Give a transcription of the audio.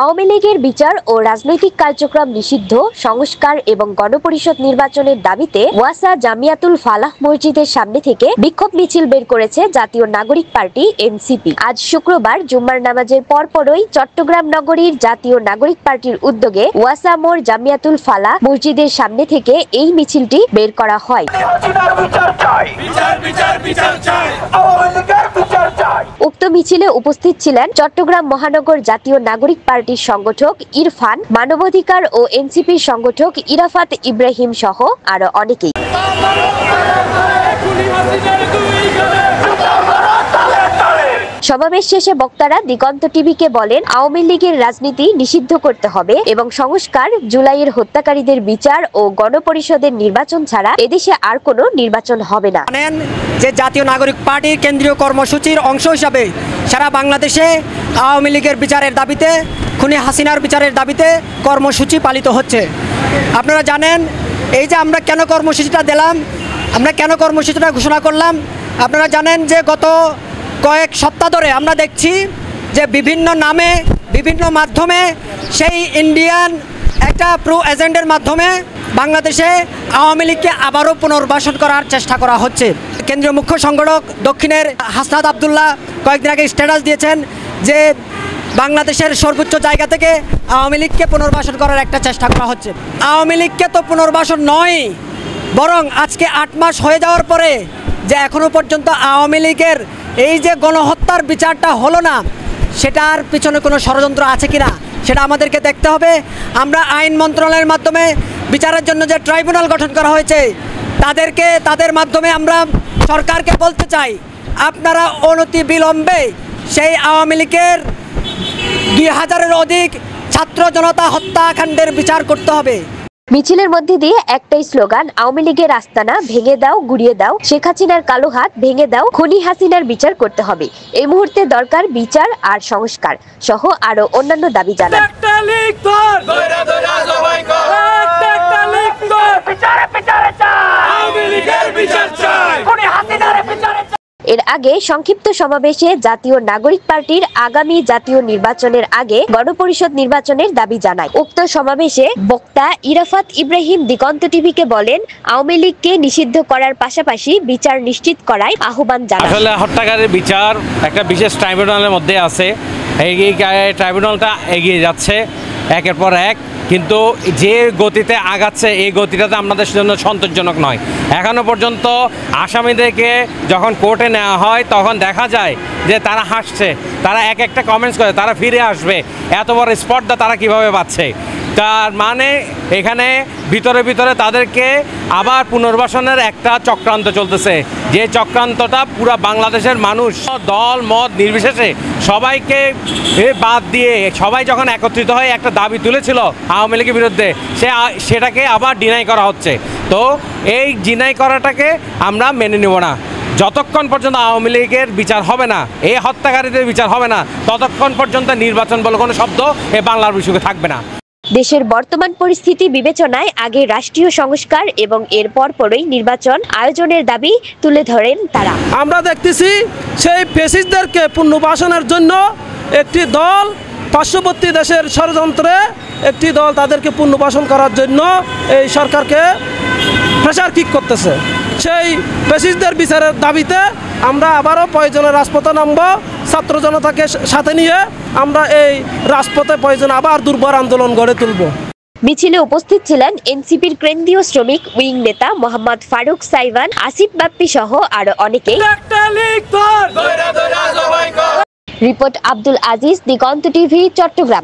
আওয়ামী লীগের বিচার ও রাজনৈতিক কার্যক্রম নিষিদ্ধ, সংস্কার এবং গণপরিষদ নির্বাচনের দাবিতে ওয়াসা জামিয়াতুল ফালাহ মসজিদের সামনে থেকে বিক্ষোভ মিছিল বের করেছে জাতীয় নাগরিক পার্টি এনসিপি। আজ শুক্রবার জুম্মার নামাজের পরপরই চট্টগ্রাম নগরীর জাতীয় নাগরিক পার্টির উদ্যোগে ওয়াসা মোড় জামিয়াতুল ফালাহ মসজিদের সামনে থেকে এই মিছিলটি বের করা হয়। উক্ত মিছিলে উপস্থিত ছিলেন চট্টগ্রাম মহানগর জাতীয় নাগরিক পার্টির সংগঠক ইরফান, মানবাধিকার ও এনসিপির সংগঠক ইরাফাত ইব্রাহিম সহ আরো অনেকেই। সমাবেশ শেষে বক্তারা দিগন্ত টিভিকে বলেন, আওয়ামী লীগের রাজনীতি নিষিদ্ধ করতে হবে এবং সংস্কার, জুলাইয়ের হত্যাকারীদের বিচার ও গণপরিষদের নির্বাচন ছাড়া এদেশে আর কোনো নির্বাচন হবে না। যে জাতীয় নাগরিক পার্টির কেন্দ্রীয় কর্মসূচির অংশ হিসাবে সারা বাংলাদেশে আওয়ামী লীগের বিচারের দাবিতে, খুনি হাসিনার বিচারের দাবিতে কর্মসূচি পালিত হচ্ছে। আপনারা জানেন এই যে আমরা কেন কর্মসূচিটা দিলাম, আমরা কেন কর্মসূচিটা ঘোষণা করলাম। আপনারা জানেন যে গত কয়েক সপ্তাহ ধরে আমরা দেখছি যে বিভিন্ন নামে, বিভিন্ন মাধ্যমে সেই ইন্ডিয়ান একটা প্রো এজেন্ডের মাধ্যমে বাংলাদেশে আওয়ামী লীগকে আবারও পুনর্বাসন করার চেষ্টা করা হচ্ছে। কেন্দ্রীয় মুখ্য সংগঠক দক্ষিণের হাসনাত আবদুল্লাহ কয়েকদিন আগে স্ট্যাটাস দিয়েছেন যে বাংলাদেশের সর্বোচ্চ জায়গা থেকে আওয়ামী লীগকে পুনর্বাসন করার একটা চেষ্টা করা হচ্ছে। আওয়ামী লীগকে তো পুনর্বাসন নয়, বরং আজকে 8 মাস হয়ে যাওয়ার পরে যে এখনও পর্যন্ত আওয়ামী লীগের এই যে গণহত্যার বিচারটা হলো না, সেটার পিছনে কোনো ষড়যন্ত্র আছে কিনা সেটা আমাদেরকে দেখতে হবে। আমরা আইন মন্ত্রণালয়ের মাধ্যমে বিচারের জন্য যে ট্রাইব্যুনাল গঠন করা হয়েছে তাদের মাধ্যমে আমরা সরকারকে বলতে চাই, আপনারা অনতি বিলম্বে সেই আওয়ামী লীগের 2000-এর অধিক ছাত্র জনতা হত্যাকাণ্ডের বিচার করতে হবে। মিছিলের মধ্যে দিয়ে একটাই স্লোগান, আওয়ামী লীগের আস্তানা ভেঙে দাও, গুড়িয়ে দাও, শেখ হাসিনার কালো হাত ভেঙে দাও, খুনি হাসিনার বিচার করতে হবে। এই মুহূর্তে দরকার বিচার আর সংস্কার সহ আরো অন্যান্য দাবি জানান। এর আগে সংক্ষিপ্ত সমাবেশে জাতীয় নাগরিক পার্টির আগামী জাতীয় নির্বাচনের আগে গণপরিষদ নির্বাচনের দাবি জানায়। উক্ত সমাবেশে বক্তা ইরাফাত ইব্রাহিম দিগন্ত টিভিকে বলেন, আওয়ামী লীগকে নিষিদ্ধ করার পাশাপাশি বিচার নিশ্চিত করার আহ্বান জানান। আসলে হত্যাকারীর বিচার একটা বিশেষ ট্রাইব্যুনালের মধ্যে আছে, এই ট্রাইব্যুনালটা এগিয়ে যাচ্ছে একের পর এক, কিন্তু যে গতিতে আগাচ্ছে এই গতিটাতে আমাদের জন্য সন্তোষজনক নয়। এখনও পর্যন্ত আসামিদেরকে যখন কোর্টে নেওয়া হয় তখন দেখা যায় যে তারা হাসছে, তারা এক একটা কমেন্টস করে, তারা ফিরে আসবে, এত বড় স্পর্ধা তারা কিভাবে পাচ্ছে। তার মানে এখানে ভিতরে তাদেরকে আবার পুনর্বাসনের একটা চক্রান্ত চলতেছে, যে চক্রান্তটা পুরো বাংলাদেশের মানুষ দল মত নির্বিশেষে সবাইকে বাদ দিয়ে সবাই যখন একত্রিত হয়ে একটা দাবি তুলেছিল আওয়ামী লীগের বিরুদ্ধে, সেটাকে আবার ডিনাই করা হচ্ছে। তো এই ডিনাই করাটাকে আমরা মেনে নেব না। যতক্ষণ পর্যন্ত আওয়ামী লীগের বিচার হবে না, এই হত্যাকারীদের বিচার হবে না, ততক্ষণ পর্যন্ত নির্বাচন বলে কোনো শব্দ এই বাংলার বিষয়ে থাকবে না। দেশের বর্তমান পরিস্থিতি বিবেচনায় আগে রাষ্ট্রীয় সংস্কার এবং এর পরপরই নির্বাচন আয়োজনের দাবি তুলে ধরেন তারা। আমরা দেখতেছি সেই ফ্যাসিস্টদেরকে পুনর্বাসনের জন্য একটি দল পার্শ্ববর্তী দেশের ষড়যন্ত্রে একটি দল তাদেরকে পুনর্বাসন করার জন্য এই সরকারকে প্রেসার কিক করতেছে। সেই ফ্যাসিস্টদের বিচারের দাবিতে আমরা আবারও প্রয়োজনে রাজপথে নামব। ছাত্র জনতাকে সাথে নিয়ে আমরা এই রাজপথে প্রয়োজনে আবার দুর্বার আন্দোলন গড়ে তুলব। মিছিলে উপস্থিত ছিলেন এনসিপির কেন্দ্রীয় শ্রমিক উইং নেতা মোহাম্মদ ফারুক সাইবান, আসিফ বাপ্পি সহ আরো অনেকেই। রিপোর্ট আব্দুল আজিজ, দিগন্ত টিভি, চট্টগ্রাম।